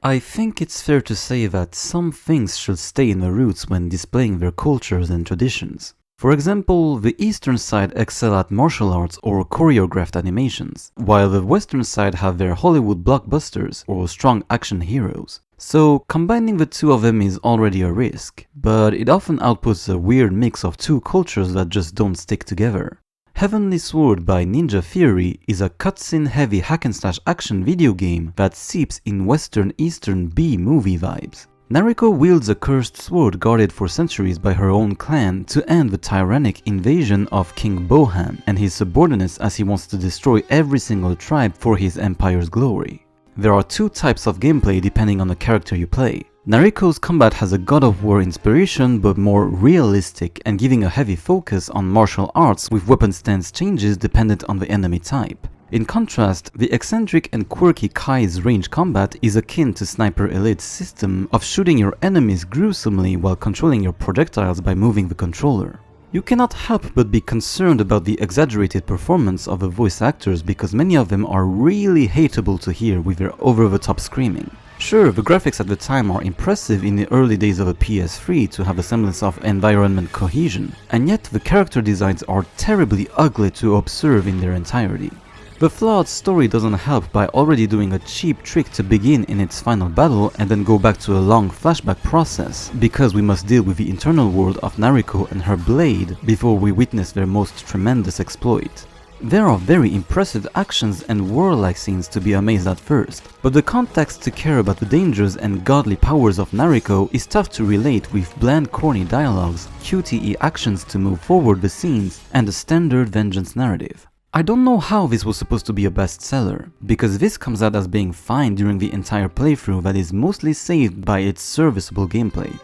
I think it's fair to say that some things should stay in the roots when displaying their cultures and traditions. For example, the Eastern side excel at martial arts or choreographed animations, while the Western side have their Hollywood blockbusters or strong action heroes. So combining the two of them is already a risk, but it often outputs a weird mix of two cultures that just don't stick together. Heavenly Sword by Ninja Theory is a cutscene heavy hack-and-slash action video game that seeps in Western-Eastern B-movie vibes. Nariko wields a cursed sword guarded for centuries by her own clan to end the tyrannic invasion of King Bohan and his subordinates as he wants to destroy every single tribe for his empire's glory. There are two types of gameplay depending on the character you play. Nariko's combat has a God of War inspiration but more realistic and giving a heavy focus on martial arts with weapon stance changes dependent on the enemy type. In contrast, the eccentric and quirky Kai's range combat is akin to Sniper Elite's system of shooting your enemies gruesomely while controlling your projectiles by moving the controller. You cannot help but be concerned about the exaggerated performance of the voice actors because many of them are really hateable to hear with their over-the-top screaming. Sure, the graphics at the time are impressive in the early days of a PS3 to have a semblance of environment cohesion, and yet the character designs are terribly ugly to observe in their entirety. The flawed story doesn't help by already doing a cheap trick to begin in its final battle and then go back to a long flashback process, because we must deal with the internal world of Nariko and her blade before we witness their most tremendous exploit. There are very impressive actions and warlike scenes to be amazed at first, but the context to care about the dangers and godly powers of Nariko is tough to relate with bland corny dialogues, QTE actions to move forward the scenes, and a standard vengeance narrative. I don't know how this was supposed to be a bestseller, because this comes out as being fine during the entire playthrough that is mostly saved by its serviceable gameplay.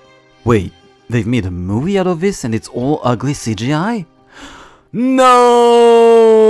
Wait, they've made a movie out of this and it's all ugly CGI? No!